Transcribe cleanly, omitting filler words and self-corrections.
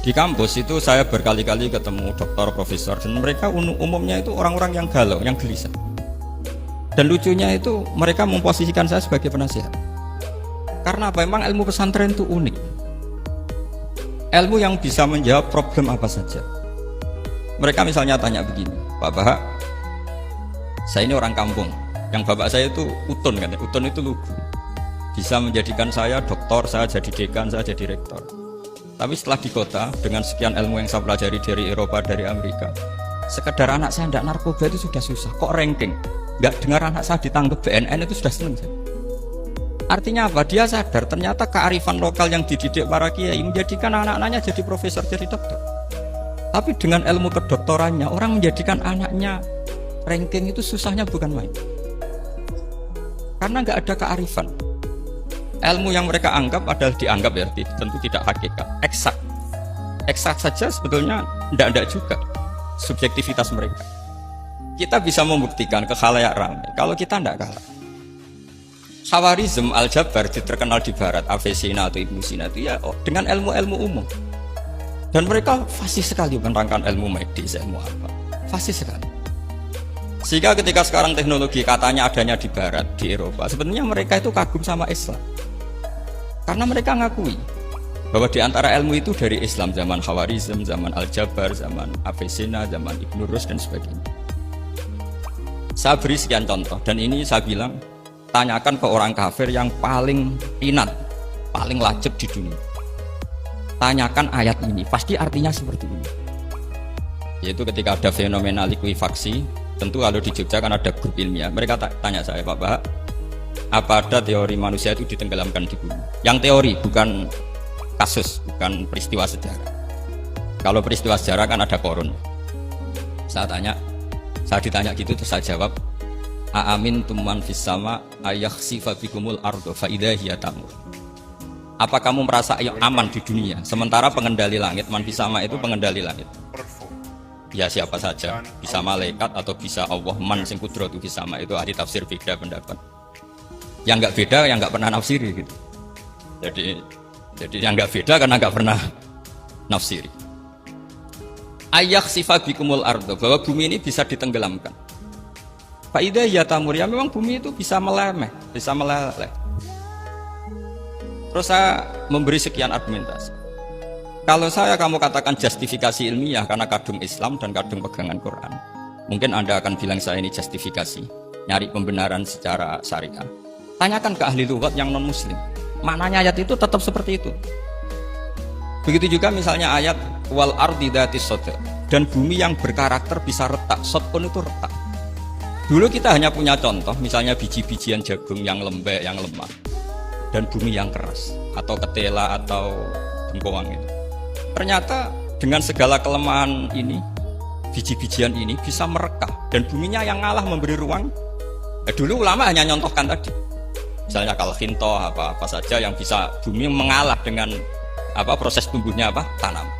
Di kampus itu saya berkali-kali ketemu dokter, profesor, dan mereka umumnya itu orang-orang yang galau, yang gelisah. Dan lucunya itu mereka memposisikan saya sebagai penasihat. Karena apa? Memang ilmu pesantren itu unik. Ilmu yang bisa menjawab problem apa saja. Mereka misalnya tanya begini, Pak Bahak, saya ini orang kampung, yang bapak saya itu utun kan, utun itu lugu. Bisa menjadikan saya doktor, saya jadi dekan, saya jadi rektor. Tapi setelah di kota, dengan sekian ilmu yang saya pelajari dari Eropa, dari Amerika, sekedar anak saya tidak narkoba itu sudah susah. Kok ranking? Nggak dengar anak saya ditangkap BNN itu sudah seneng saya. Artinya apa? Dia sadar ternyata kearifan lokal yang dididik para kiai menjadikan anak-anaknya jadi profesor, jadi dokter. Tapi dengan ilmu kedoktorannya, orang menjadikan anaknya ranking itu susahnya bukan main. Karena nggak ada kearifan. Ilmu yang mereka anggap adalah dianggap ya, tentu tidak hakikat, eksak. Eksak saja sebetulnya tidak juga subjektivitas mereka. Kita bisa membuktikan ke khalayak ramai kalau kita tidak kalah. Khawarizm Al-Jabar terkenal di barat, Avicenna atau Ibnu Sina itu ya dengan ilmu-ilmu umum. Dan mereka fasih sekali menerangkan ilmu medis, ilmu apa. Fasih sekali. Sehingga ketika sekarang teknologi katanya adanya di barat, di Eropa, sebenarnya mereka itu kagum sama Islam. Karena mereka ngakui bahwa di antara ilmu itu dari Islam, zaman Khawarizm, zaman Al-Jabar, zaman Avicenna, zaman Ibnu Rus dan sebagainya. Saya beri sekian contoh dan ini saya bilang tanyakan ke orang kafir yang paling inat, paling lacep di dunia. Tanyakan ayat ini, pasti artinya seperti ini. Yaitu ketika ada fenomena likuifaksi, tentu kalau di Jogja kan ada grup ilmiah. Mereka tanya saya, Pak Bahak, apa ada teori manusia itu ditenggelamkan di bumi? Yang teori, bukan kasus, bukan peristiwa sejarah. Kalau peristiwa sejarah kan ada korun. Saya ditanya gitu terus saya jawab, Aamin tuman fis sama ayakhsifa bikumul ardo fa idza hiya tamur. Apa kamu merasa aman di dunia sementara pengendali langit, man fis sama itu pengendali langit. Ya siapa saja, bisa malaikat atau bisa Allah, man sing kudratu fis sama, itu ahli tafsir beda pendapat. Yang nggak beda, yang nggak pernah nafsiri gitu. Jadi yang nggak beda karena nggak pernah nafsiri. Ayakhsifa bikumul ardo, bahwa bumi ini bisa ditenggelamkan. Faidah ya tamur, ya memang bumi itu bisa meleleh. Terus saya memberi sekian argumentasi. Kalau kamu katakan justifikasi ilmiah karena kadung Islam dan kadung pegangan Quran, mungkin Anda akan bilang saya ini justifikasi, nyari pembenaran secara syariah. Tanyakan ke ahli lughat yang non muslim, maknanya ayat itu tetap seperti itu. Begitu juga misalnya ayat wal ardi dzatis sodq, dan bumi yang berkarakter bisa retak, sodqun itu retak. Dulu kita hanya punya contoh, misalnya biji-bijian jagung yang lembek, yang lemah, dan bumi yang keras, atau ketela atau bengkoang itu. Ternyata dengan segala kelemahan ini, biji-bijian ini bisa merekah, dan buminya yang ngalah memberi ruang. Dulu ulama hanya nyontohkan tadi, misalnya kalkhinto apa saja yang bisa bumi mengalah dengan proses tumbuhnya tanam.